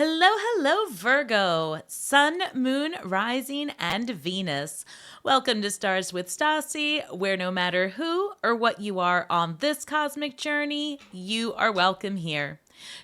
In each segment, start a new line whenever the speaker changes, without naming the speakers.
Hello, hello, Virgo, Sun, Moon, Rising, and Venus. Welcome to Stars with Stasi, where no matter who or what you are on this cosmic journey, you are welcome here.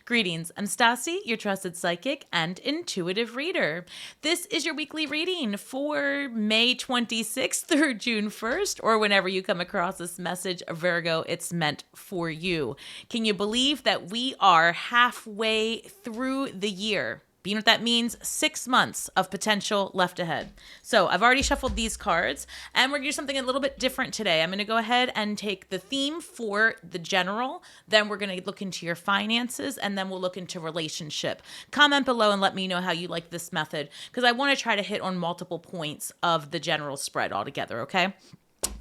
Greetings, I'm Stasi, your trusted psychic and intuitive reader. This is your weekly reading for May 26th through June 1st, or whenever you come across this message, Virgo, it's meant for you. Can you believe that we are halfway through the year? You know what that means? 6 months of potential left ahead. So I've already shuffled these cards, and we're going to do something a little bit different today. I'm going to go ahead and take the theme for the general, then we're going to look into your finances, and then we'll look into relationship. Comment below and let me know how you like this method, because I want to try to hit on multiple points of the general spread altogether, okay?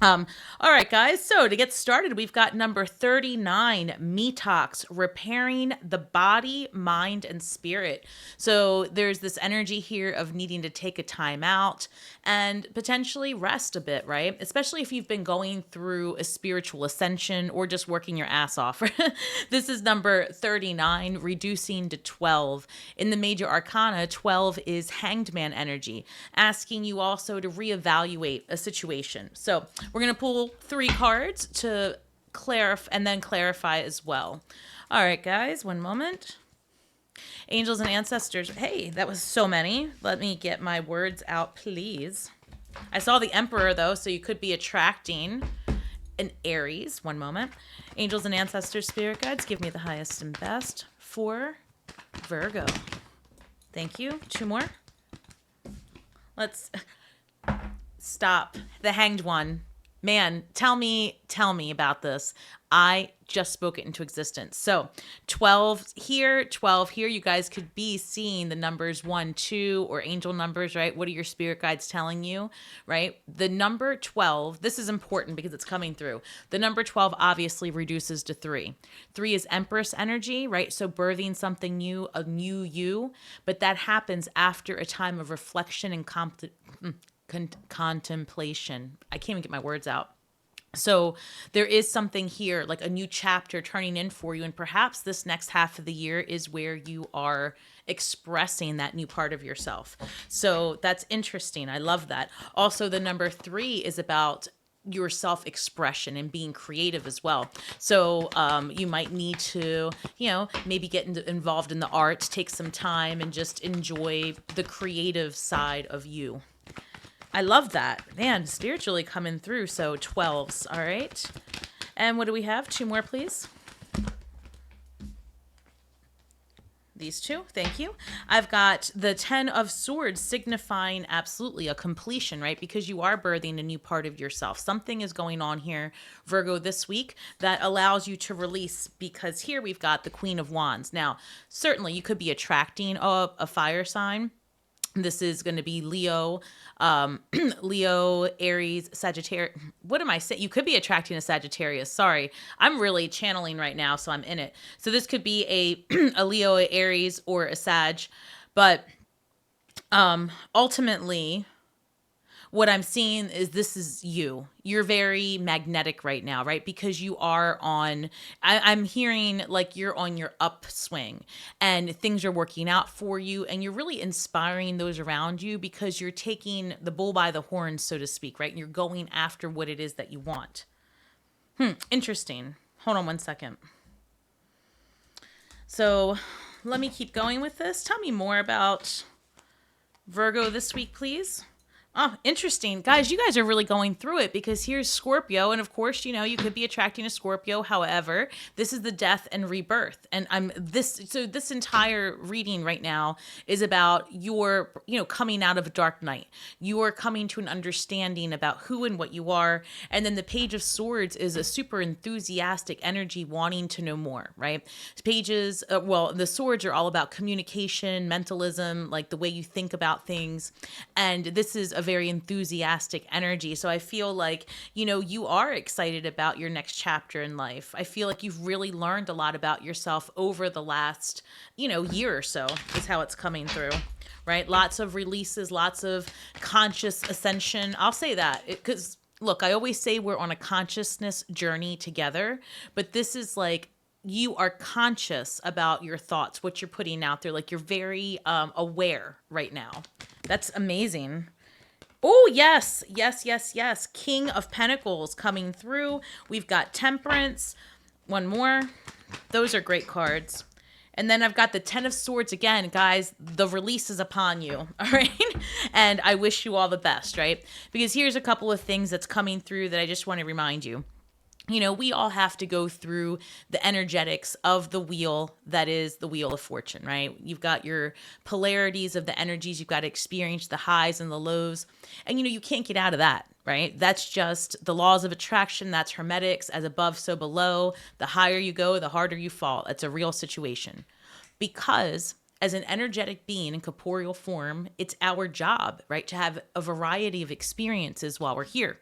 All right, guys. So to get started, we've got number 39, Metox, repairing the body, mind, and spirit. So there's this energy here of needing to take a time out and potentially rest a bit, right? Especially if you've been going through a spiritual ascension or just working your ass off. This is number 39, reducing to 12. In the major arcana, 12 is hanged man energy, asking you also to reevaluate a situation. So we're going to pull 3 cards to clarify and then clarify as well. All right, guys, one moment. Angels and ancestors. Hey, that was so many. Let me get my words out, please. I saw the Emperor, though, so you could be attracting an Aries. One moment. Angels and ancestors, spirit guides, give me the highest and best for Virgo. Thank you. 2 more. Let's stop. The hanged one. Man, tell me about this. I just spoke it into existence. So 12 here, 12 here. You guys could be seeing the numbers 1, 2, or angel numbers, right? What are your spirit guides telling you, right? The number 12, this is important because it's coming through. The number 12 obviously reduces to 3. 3 is Empress energy, right? So birthing something new, a new you. But that happens after a time of reflection and contemplation. I can't even get my words out. So there is something here, like a new chapter turning in for you. And perhaps this next half of the year is where you are expressing that new part of yourself. So that's interesting. I love that. Also, the number 3 is about your self-expression and being creative as well. So you might need to, maybe get involved in the arts, take some time and just enjoy the creative side of you. I love that. Man, spiritually coming through. So 12s. All right. And what do we have? 2 more, please. These 2. Thank you. I've got the 10 of Swords signifying absolutely a completion, right? Because you are birthing a new part of yourself. Something is going on here, Virgo, this week that allows you to release, because here we've got the Queen of Wands. Now, certainly you could be attracting a fire sign. This is going to be Leo, Leo, Aries, Sagittarius. What am I saying? You could be attracting a Sagittarius. Sorry. I'm really channeling right now, so I'm in it. So this could be a Leo, a Aries, or a Sag. But ultimately, what I'm seeing is this is you. You're very magnetic right now, right? Because you are on, I'm hearing like you're on your upswing and things are working out for you, and you're really inspiring those around you because you're taking the bull by the horns, so to speak, right? And you're going after what it is that you want. Interesting. Hold on one second. So let me keep going with this. Tell me more about Virgo this week, please. Oh, interesting. Guys, you guys are really going through it because here's Scorpio. And of course, you could be attracting a Scorpio. However, this is the death and rebirth. And this entire reading right now is about your, coming out of a dark night. You are coming to an understanding about who and what you are. And then the Page of Swords is a super enthusiastic energy wanting to know more, right? Pages, the swords are all about communication, mentalism, like the way you think about things. And this is a very enthusiastic energy. So I feel like, you are excited about your next chapter in life. I feel like you've really learned a lot about yourself over the last, year or so is how it's coming through, right? Lots of releases, lots of conscious ascension. I'll say that because look, I always say we're on a consciousness journey together, but this is like you are conscious about your thoughts, what you're putting out there. Like you're very aware right now. That's amazing. Oh, yes, yes, yes, yes. King of Pentacles coming through. We've got Temperance. One more. Those are great cards. And then I've got the Ten of Swords again, guys. The release is upon you, all right? And I wish you all the best, right? Because here's a couple of things that's coming through that I just want to remind you. You know, we all have to go through the energetics of the wheel that is the Wheel of Fortune, right? You've got your polarities of the energies. You've got to experience the highs and the lows. And, you know, you can't get out of that, right? That's just the laws of attraction. That's hermetics, as above, so below. The higher you go, the harder you fall. It's a real situation. Because as an energetic being in corporeal form, it's our job, right, to have a variety of experiences while we're here.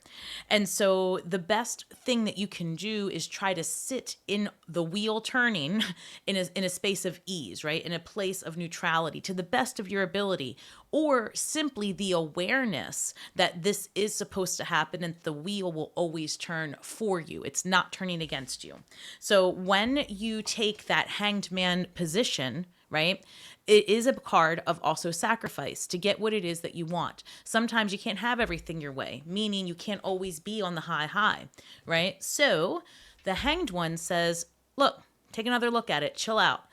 And so the best thing that you can do is try to sit in the wheel turning in a space of ease, right, in a place of neutrality to the best of your ability, or simply the awareness that this is supposed to happen and the wheel will always turn for you. It's not turning against you. So when you take that hanged man position, right? It is a card of also sacrifice to get what it is that you want. Sometimes you can't have everything your way, meaning you can't always be on the high, right? So the Hanged One says, look, take another look at it, chill out.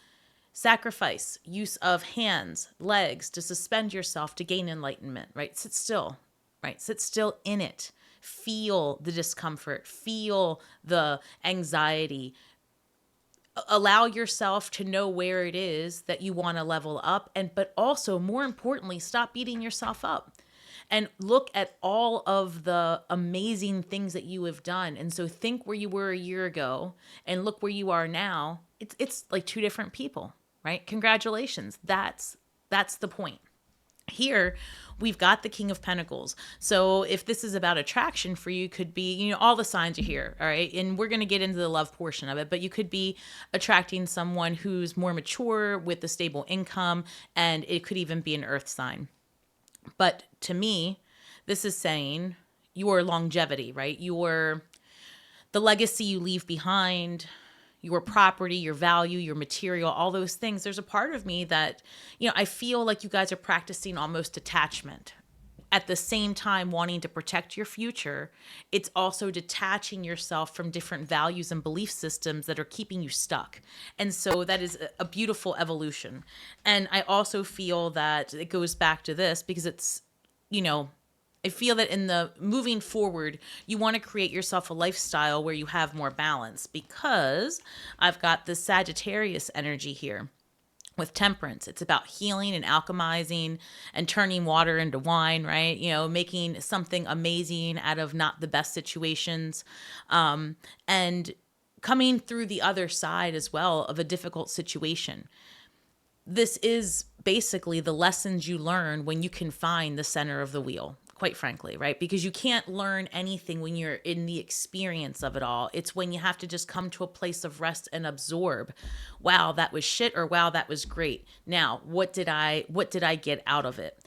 Sacrifice, use of hands, legs to suspend yourself to gain enlightenment, right? Sit still, right? Sit still in it. Feel the discomfort, feel the anxiety, allow yourself to know where it is that you want to level up, and but also more importantly, stop beating yourself up and look at all of the amazing things that you have done. And so think where you were a year ago and look where you are now. It's like two different people, right? Congratulations. That's the point. Here, we've got the King of Pentacles. So if this is about attraction for you, could be, you know, all the signs are here, all right? And we're going to get into the love portion of it, but you could be attracting someone who's more mature with a stable income, and it could even be an earth sign. But to me, this is saying your longevity, right? The legacy you leave behind, your property, your value, your material, all those things. There's a part of me that, you know, I feel like you guys are practicing almost detachment. At the same time, wanting to protect your future, it's also detaching yourself from different values and belief systems that are keeping you stuck. And so that is a beautiful evolution. And I also feel that it goes back to this because it's, you know, I feel that in the moving forward, you want to create yourself a lifestyle where you have more balance, because I've got this Sagittarius energy here with Temperance. It's about healing and alchemizing and turning water into wine, right? You know, making something amazing out of not the best situations, and coming through the other side as well of a difficult situation. This is basically the lessons you learn when you can find the center of the wheel, quite frankly, right? Because you can't learn anything when you're in the experience of it all. It's when you have to just come to a place of rest and absorb. Wow, that was shit, or wow, that was great. Now, what did I get out of it?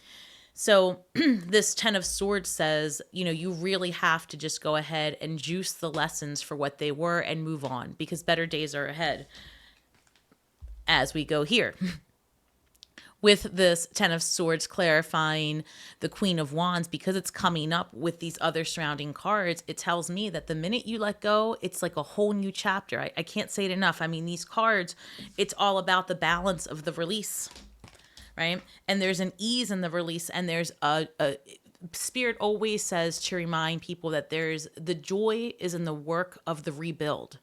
So this Ten of Swords says, you know, you really have to just go ahead and juice the lessons for what they were and move on, because better days are ahead as we go here. With this Ten of Swords clarifying the Queen of Wands, because it's coming up with these other surrounding cards, it tells me that the minute you let go, it's like a whole new chapter. I can't say it enough. I mean, these cards, it's all about the balance of the release, right? And there's an ease in the release, and there's a Spirit always says to remind people that the joy is in the work of the rebuild.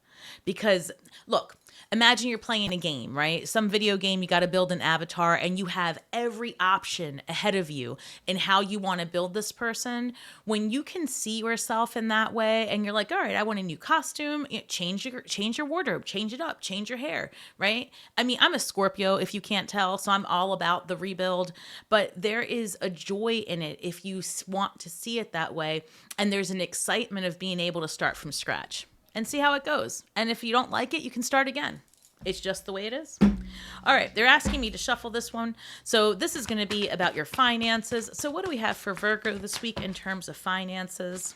Because look, imagine you're playing a game, right? Some video game, you got to build an avatar, and you have every option ahead of you in how you want to build this person. When you can see yourself in that way, and you're like, all right, I want a new costume, change your wardrobe, change it up, change your hair, right? I mean, I'm a Scorpio, if you can't tell, so I'm all about the rebuild, but there is a joy in it if you want to see it that way. And there's an excitement of being able to start from scratch and see how it goes. And if you don't like it, you can start again. It's just the way it is. All right, they're asking me to shuffle this one. So this is going to be about your finances. So what do we have for Virgo this week in terms of finances?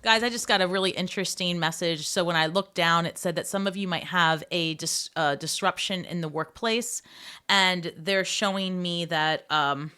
Guys, I just got a really interesting message. So when I looked down, it said that some of you might have a disruption in the workplace, and they're showing me that I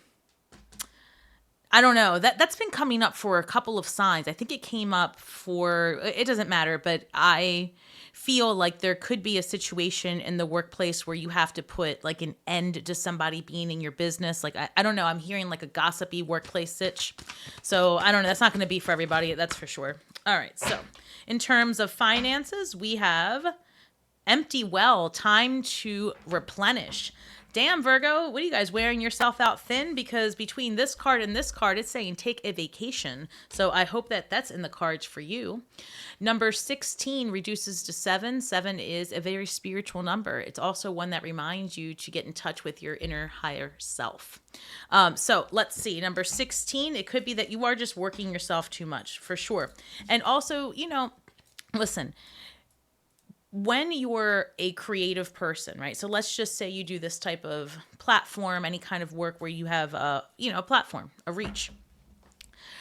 don't know. That's been coming up for a couple of signs. I think it came up for it doesn't matter, but I feel like there could be a situation in the workplace where you have to put like an end to somebody being in your business. Like I don't know, I'm hearing like a gossipy workplace sitch. So I don't know, that's not going to be for everybody, that's for sure. All right. So, in terms of finances, we have empty well, time to replenish. Damn, Virgo, what are you guys wearing yourself out thin? Because between this card and this card, it's saying take a vacation. So I hope that that's in the cards for you. Number 16 reduces to 7. 7 is a very spiritual number. It's also one that reminds you to get in touch with your inner higher self. So let's see. Number 16, it could be that you are just working yourself too much, for sure. And also, listen, when you're a creative person, right? So let's just say you do this type of platform, any kind of work where you have a platform, a reach.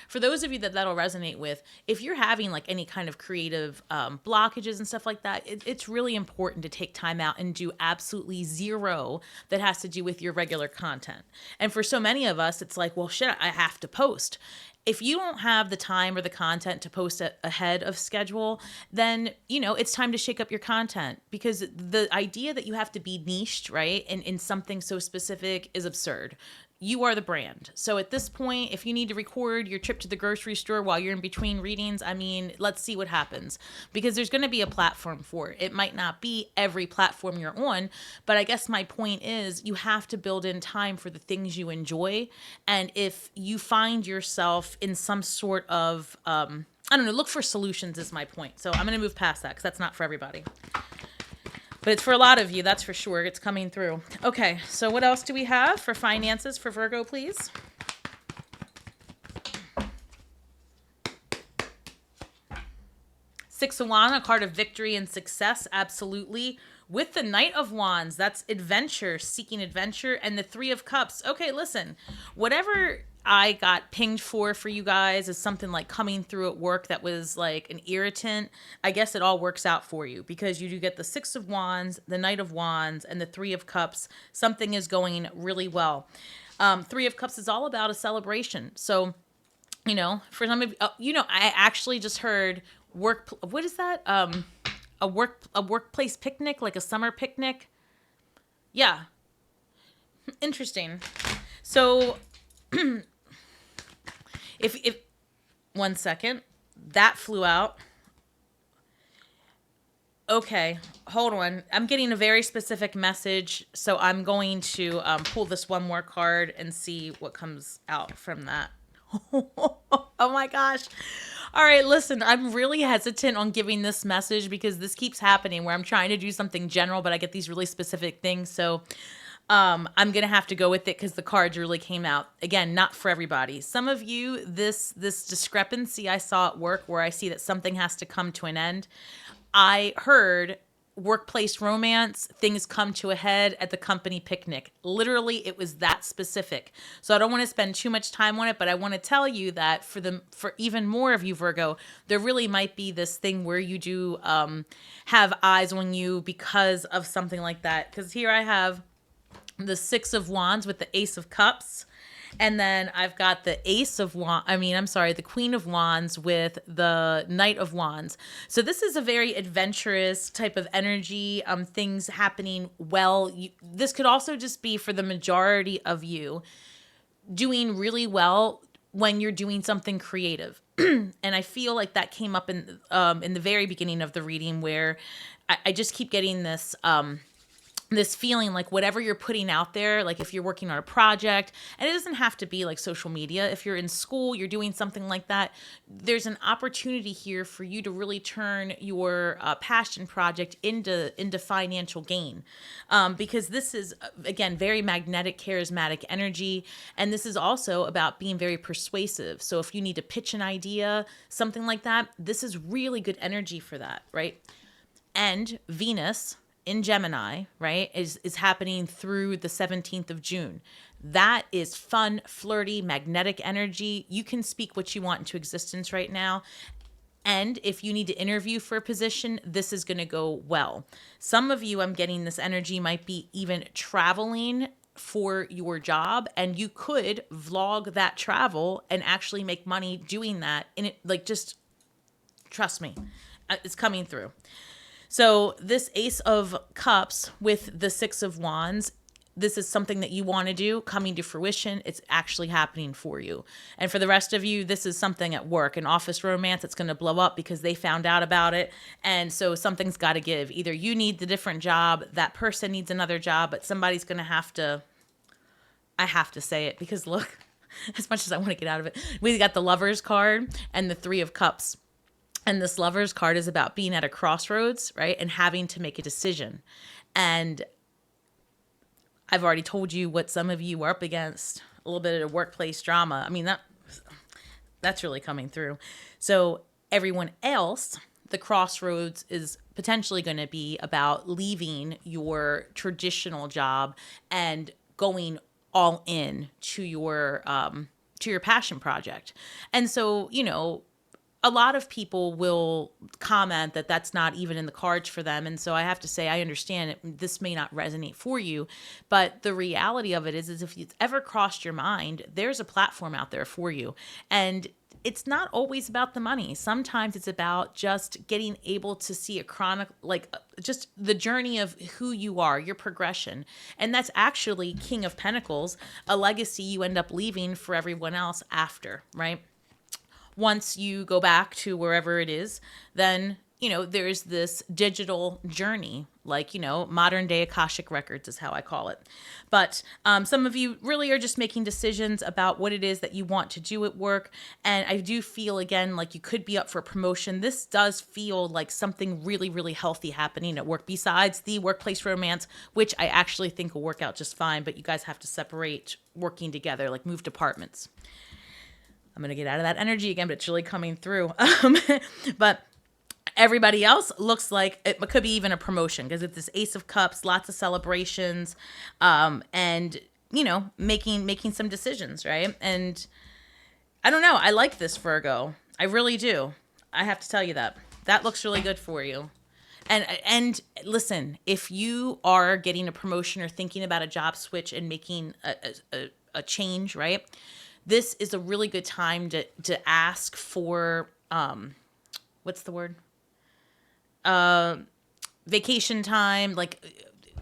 For those of you that'll resonate with, if you're having like any kind of creative blockages and stuff like that, it's really important to take time out and do absolutely zero that has to do with your regular content. And for so many of us, it's like, well, shit, I have to post. If you don't have the time or the content to post ahead of schedule, then, it's time to shake up your content, because the idea that you have to be niched, right, and in something so specific is absurd. You are the brand. So at this point, if you need to record your trip to the grocery store while you're in between readings, I mean, let's see what happens, because there's going to be a platform for it. It might not be every platform you're on, but I guess my point is you have to build in time for the things you enjoy. And if you find yourself in some sort of, I don't know, look for solutions is my point. So I'm going to move past that because that's not for everybody. But it's for a lot of you, that's for sure. It's coming through. Okay, so what else do we have for finances for Virgo, please? Six of Wands, a card of victory and success, absolutely. With the Knight of Wands, that's adventure, seeking adventure, and the Three of Cups. Okay, listen, whatever I got pinged for you guys is something like coming through at work that was like an irritant. I guess it all works out for you, because you do get the Six of Wands, the Knight of Wands, and the Three of Cups. Something is going really well. Three of Cups is all about a celebration. So, for some of you, I actually just heard what is that? A workplace picnic, like a summer picnic. Yeah. Interesting. So if one second, that flew out. Okay, hold on. I'm getting a very specific message, so I'm going to pull this one more card and see what comes out from that. Oh my gosh. All right, listen, I'm really hesitant on giving this message because this keeps happening where I'm trying to do something general, but I get these really specific things. So I'm going to have to go with it because the cards really came out. Again, not for everybody. Some of you, this discrepancy I saw at work where I see that something has to come to an end. I heard workplace romance, things come to a head at the company picnic. Literally, it was that specific. So I don't want to spend too much time on it, but I want to tell you that for even more of you, Virgo, there really might be this thing where you do have eyes on you because of something like that. Because here I have the Six of Wands with the Ace of Cups. And then I've got the the Queen of Wands with the Knight of Wands. So this is a very adventurous type of energy, things happening well. This could also just be for the majority of you doing really well when you're doing something creative. And I feel like that came up in the very beginning of the reading where I just keep getting this feeling like whatever you're putting out there, like if you're working on a project, and it doesn't have to be like social media. If you're in school, you're doing something like that, there's an opportunity here for you to really turn your passion project into financial gain. Because this is, again, very magnetic, charismatic energy. And this is also about being very persuasive. So if you need to pitch an idea, something like that, this is really good energy for that, right? And Venus in Gemini, right, is happening through the 17th of June. That is fun, flirty, magnetic energy. You can speak what you want into existence right now. And if you need to interview for a position, this is going to go well. Some of you, I'm getting this energy, might be even traveling for your job, and you could vlog that travel and actually make money doing that. And it, like, just trust me, it's coming through. So this Ace of Cups with the Six of Wands, this is something that you want to do coming to fruition. It's actually happening for you. And for the rest of you, this is something at work, an office romance that's going to blow up because they found out about it. And so something's got to give. Either you need the different job, that person needs another job, but somebody's going to have to, I have to say it because look, as much as I want to get out of it, we got the Lover's card and the Three of Cups. And this Lover's card is about being at a crossroads, right? And having to make a decision. And I've already told you what some of you are up against, a little bit of workplace drama. I mean, that's really coming through. So everyone else, the crossroads is potentially going to be about leaving your traditional job and going all in to your passion project. And so, you know, a lot of people will comment that that's not even in the cards for them. And so I have to say, I understand it. This may not resonate for you, but the reality of it is if it's ever crossed your mind, there's a platform out there for you. And it's not always about the money. Sometimes it's about just getting able to see a chronic, like just the journey of who you are, your progression. And that's actually King of Pentacles, a legacy you end up leaving for everyone else after, right? Once you go back to wherever it is, then, you know, there's this digital journey, like, you know, modern day Akashic records is how I call it. But some of you really are just making decisions about what it is that you want to do at work. And I do feel, again, like you could be up for a promotion. This does feel like something really, really healthy happening at work besides the workplace romance, which I actually think will work out just fine. But you guys have to separate working together, like move departments. I'm going to get out of that energy again, but it's really coming through. But everybody else looks like it could be even a promotion because it's this Ace of Cups, lots of celebrations, and, you know, making some decisions, right? And I don't know. I like this, Virgo. I really do. I have to tell you that. That looks really good for you. And listen, if you are getting a promotion or thinking about a job switch and making a change, right? This is a really good time to ask for, what's the word? Vacation time, like,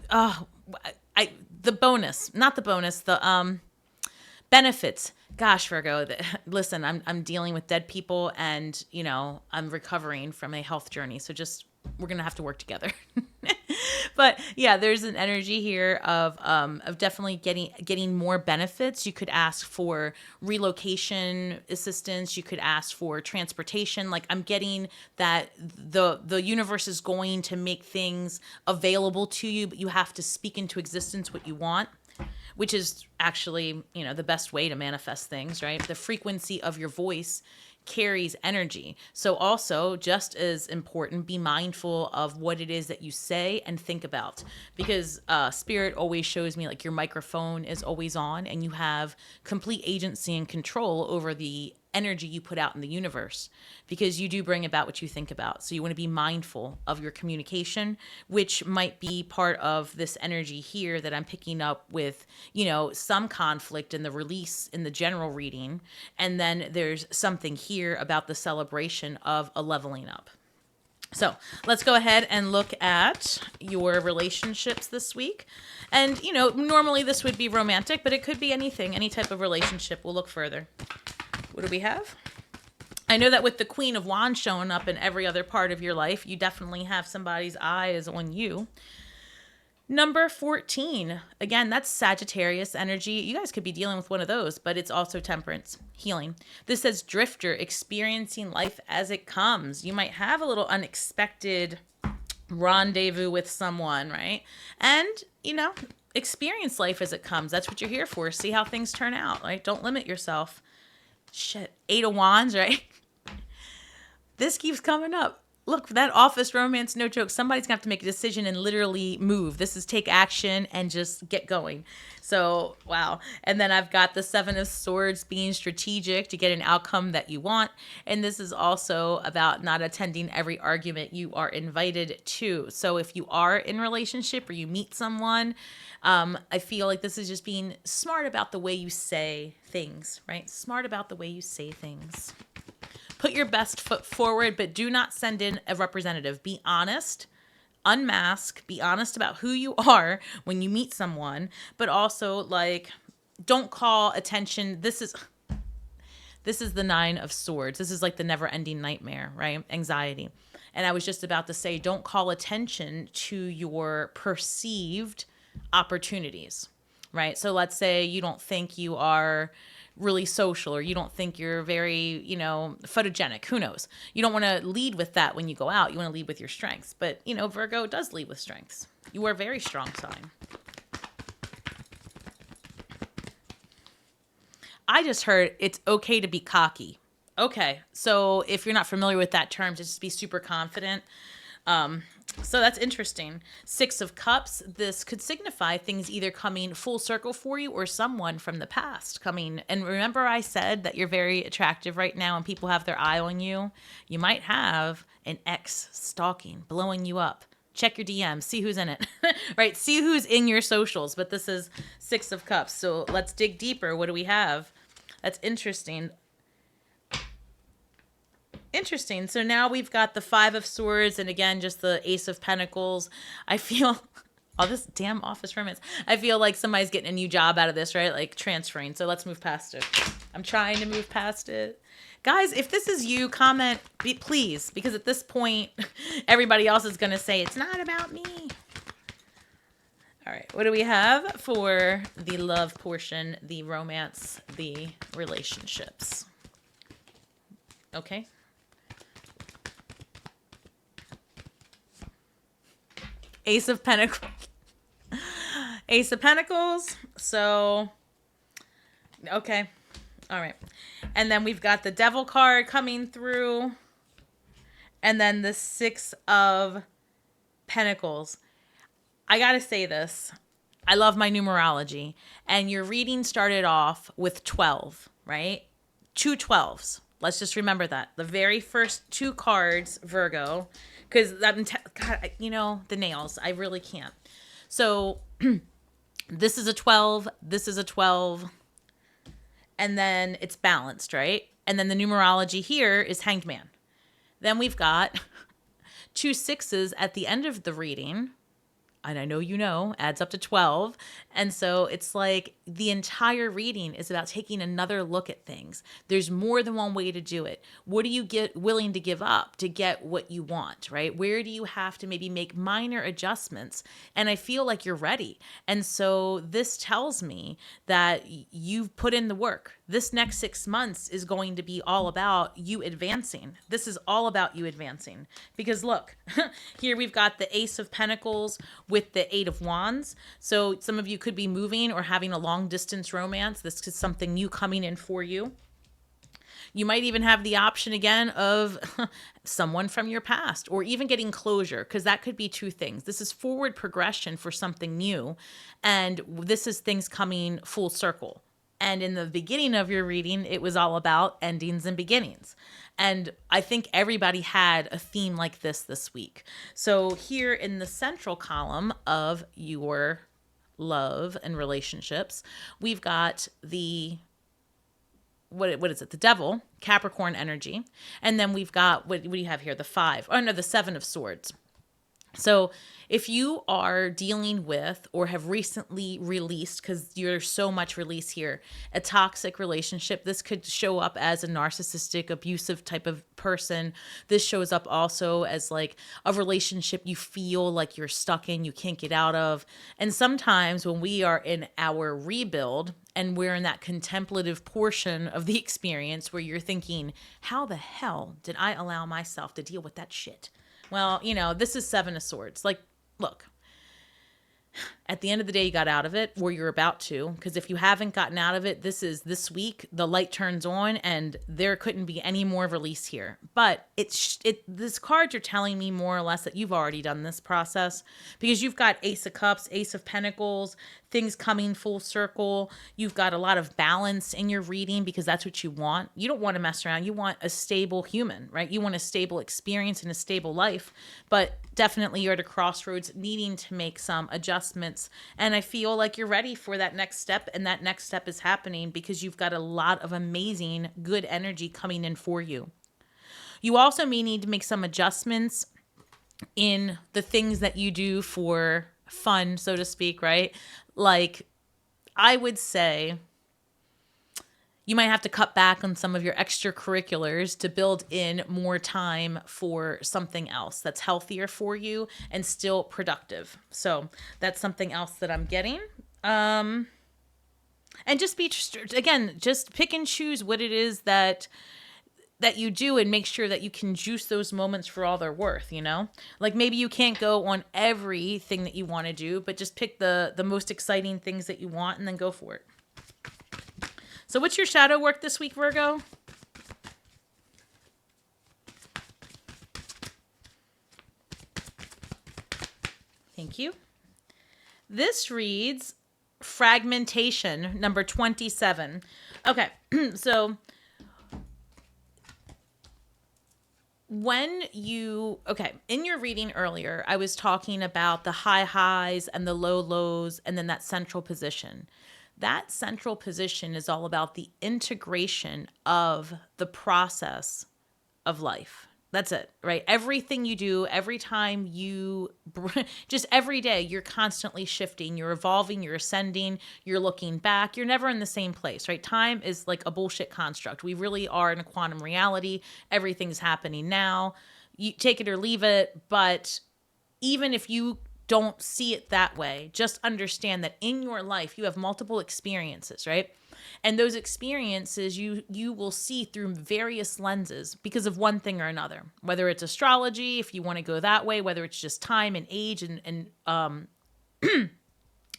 the bonus, not the bonus, the benefits. Gosh, Virgo, listen, I'm dealing with dead people and, you know, I'm recovering from a health journey. So just, we're going to have to work together. But yeah, there's an energy here of definitely getting more benefits. You could ask for relocation assistance. You could ask for transportation. Like I'm getting that the universe is going to make things available to you, but you have to speak into existence what you want, which is actually, you know, the best way to manifest things, right? The frequency of your voice carries energy. So also, just as important, be mindful of what it is that you say and think about, because spirit always shows me like your microphone is always on and you have complete agency and control over the energy you put out in the universe, because you do bring about what you think about. So you want to be mindful of your communication, which might be part of this energy here that I'm picking up with, you know, some conflict in the release in the general reading. And then there's something here about the celebration of a leveling up. So let's go ahead and look at your relationships this week. And, you know, normally this would be romantic, but it could be anything, any type of relationship. We'll look further. What do we have? I know that with the Queen of Wands showing up in every other part of your life, you definitely have somebody's eyes on you. Number 14. Again, that's Sagittarius energy. You guys could be dealing with one of those, but it's also temperance, healing. This says drifter, experiencing life as it comes. You might have a little unexpected rendezvous with someone, right? And, you know, experience life as it comes. That's what you're here for. See how things turn out, right? Don't limit yourself. Shit. 8 of Wands, right? This keeps coming up. Look, that office romance, no joke. Somebody's gonna have to make a decision and literally move. This is take action and just get going. So, wow. And then I've got the Seven of Swords being strategic to get an outcome that you want. And this is also about not attending every argument you are invited to. So, if you are in a relationship or you meet someone, I feel like this is just being smart about the way you say things, right? Smart about the way you say things. Put your best foot forward, but do not send in a representative. Be honest, unmask, be honest about who you are when you meet someone, but also like don't call attention. This is the Nine of Swords. This is like the never-ending nightmare, right? Anxiety. And I was just about to say, don't call attention to your perceived opportunities, right? So let's say you don't think you are really social, or you don't think you're very, photogenic. Who knows? You don't want to lead with that when you go out. You want to lead with your strengths. But, Virgo does lead with strengths. You are a very strong sign. I just heard it's okay to be cocky. Okay. So if you're not familiar with that term, just be super confident. So that's interesting. Six of Cups. This could signify things either coming full circle for you or someone from the past coming. And remember I said that you're very attractive right now and people have their eye on you. You might have an ex stalking, blowing you up. Check your DMs, see who's in it, right? See who's in your socials. But this is Six of Cups. So let's dig deeper. What do we have? That's interesting. Interesting. So now we've got the Five of Swords and again, just the Ace of Pentacles. I feel, all this damn office romance. I feel like somebody's getting a new job out of this, right? Like transferring. So let's move past it. I'm trying to move past it. Guys, if this is you, comment, please, because at this point, everybody else is going to say, it's not about me. All right. What do we have for the love portion, the romance, the relationships? Okay. Ace of Pentacles. Ace of Pentacles. So, okay. All right. And then we've got the Devil card coming through. And then the Six of Pentacles. I got to say this. I love my numerology. And your reading started off with 12, right? 2 12s. Let's just remember that. The very first 2 cards, Virgo, because God, the nails, I really can't. So this is a 12, this is a 12, and then it's balanced, right? And then the numerology here is Hanged Man. Then we've got 2 6s at the end of the reading. And I know, adds up to 12. And so it's like the entire reading is about taking another look at things. There's more than one way to do it. What are you willing to give up to get what you want, right? Where do you have to maybe make minor adjustments? And I feel like you're ready. And so this tells me that you've put in the work. This next 6 months is going to be all about you advancing. This is all about you advancing. Because look, here we've got the Ace of Pentacles with the Eight of Wands. So some of you could be moving or having a long distance romance. This is something new coming in for you. You might even have the option again of someone from your past or even getting closure, because that could be 2 things. This is forward progression for something new. And this is things coming full circle. And in the beginning of your reading, it was all about endings and beginnings. And I think everybody had a theme like this week. So here in the central column of your love and relationships, we've got the, what is it? The Devil, Capricorn energy. And then we've got, what do you have here? The 7 of Swords. So if you are dealing with or have recently released, because you're so much release here, a toxic relationship, this could show up as a narcissistic, abusive type of person. This shows up also as like a relationship you feel like you're stuck in, you can't get out of. And sometimes when we are in our rebuild and we're in that contemplative portion of the experience where you're thinking, how the hell did I allow myself to deal with that shit? Well, this is 7 of Swords. Like, look, At the end of the day, you got out of it, or you're about to, because if you haven't gotten out of it, this week, the light turns on and there couldn't be any more release here. But this cards are telling me more or less that you've already done this process, because you've got Ace of Cups, Ace of Pentacles, things coming full circle. You've got a lot of balance in your reading because that's what you want. You don't want to mess around. You want a stable human, right? You want a stable experience and a stable life, but definitely you're at a crossroads needing to make some adjustments. And I feel like you're ready for that next step. And that next step is happening because you've got a lot of amazing, good energy coming in for you. You also may need to make some adjustments in the things that you do for fun, so to speak, right? Like, I would say you might have to cut back on some of your extracurriculars to build in more time for something else that's healthier for you and still productive. So that's something else that I'm getting. And just just pick and choose what it is that you do and make sure that you can juice those moments for all they're worth, you know? Like, maybe you can't go on everything that you want to do, but just pick the most exciting things that you want and then go for it. So what's your shadow work this week, Virgo? Thank you. This reads fragmentation, number 27. Okay, so in your reading earlier, I was talking about the high highs and the low lows and then that central position. That central position is all about the integration of the process of life. That's it, right? Everything you do, every time just every day, you're constantly shifting, you're evolving, you're ascending, you're looking back. You're never in the same place, right? Time is like a bullshit construct. We really are in a quantum reality. Everything's happening now. You take it or leave it. But even if you don't see it that way, just understand that in your life, you have multiple experiences, right? And those experiences you will see through various lenses because of one thing or another, whether it's astrology, if you want to go that way, whether it's just time and age and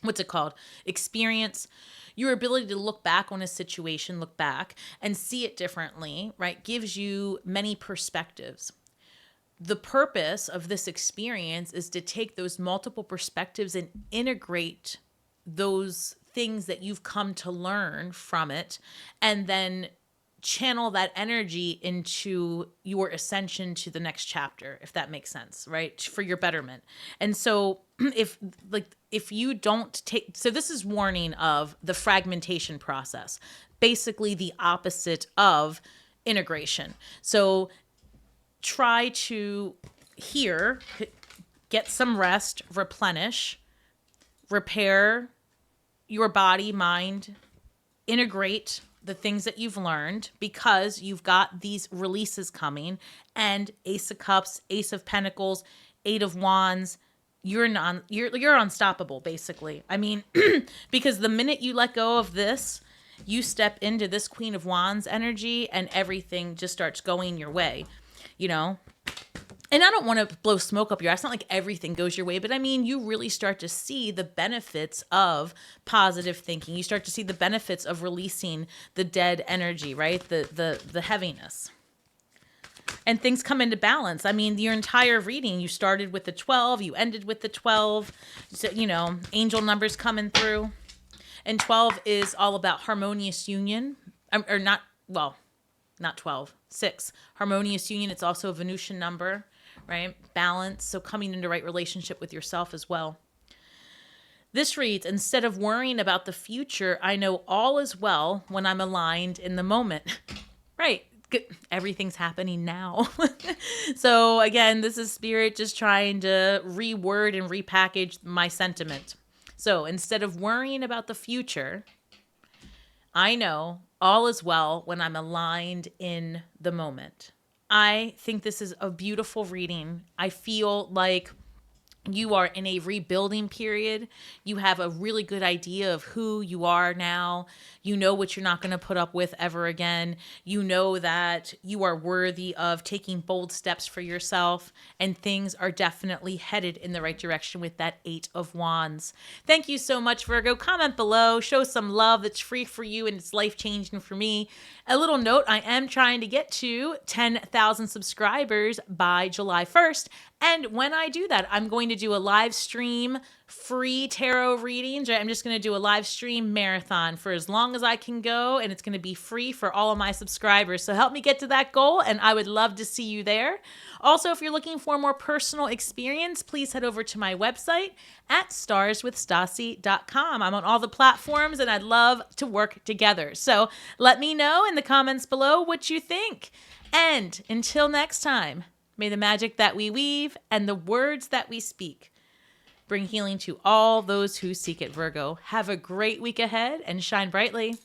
what's it called? Experience. Your ability to look back on a situation, look back and see it differently, right? Gives you many perspectives. The purpose of this experience is to take those multiple perspectives and integrate those things that you've come to learn from it, and then channel that energy into your ascension to the next chapter, if that makes sense, right? For your betterment. And so if you don't take, so this is warning of the fragmentation process, basically the opposite of integration. So try to get some rest, replenish, repair your body, mind, integrate the things that you've learned because you've got these releases coming, and Ace of Cups, Ace of Pentacles, Eight of Wands, you're unstoppable, basically. I mean, because the minute you let go of this, you step into this Queen of Wands energy and everything just starts going your way, you know? And I don't want to blow smoke up your ass. It's not like everything goes your way, but I mean, you really start to see the benefits of positive thinking. You start to see the benefits of releasing the dead energy, right? The heaviness. And things come into balance. I mean, your entire reading, you started with the 12, you ended with the 12. So, you know, angel numbers coming through. And 12 is all about harmonious union. Not 12, 6. Harmonious union. It's also a Venusian number. Right? Balance. So coming into right relationship with yourself as well. This reads, instead of worrying about the future, I know all is well when I'm aligned in the moment. Right. Good. Everything's happening now. So again, this is Spirit just trying to reword and repackage my sentiment. So instead of worrying about the future, I know all is well when I'm aligned in the moment. I think this is a beautiful reading. I feel like You are in a rebuilding period. You have a really good idea of who you are now. You know what you're not going to put up with ever again. You know that you are worthy of taking bold steps for yourself, and things are definitely headed in the right direction with that 8 of Wands. Thank you so much, Virgo. Comment below, show some love. That's free for you and it's life-changing for me. A little note, I am trying to get to 10,000 subscribers by July 1st. And when I do that, I'm going to do a live stream free tarot readings. I'm just going to do a live stream marathon for as long as I can go, and it's going to be free for all of my subscribers. So help me get to that goal, and I would love to see you there. Also, if you're looking for a more personal experience, please head over to my website at starswithstasi.com. I'm on all the platforms, and I'd love to work together. So let me know in the comments below what you think. And until next time, may the magic that we weave and the words that we speak bring healing to all those who seek it, Virgo. Have a great week ahead and shine brightly.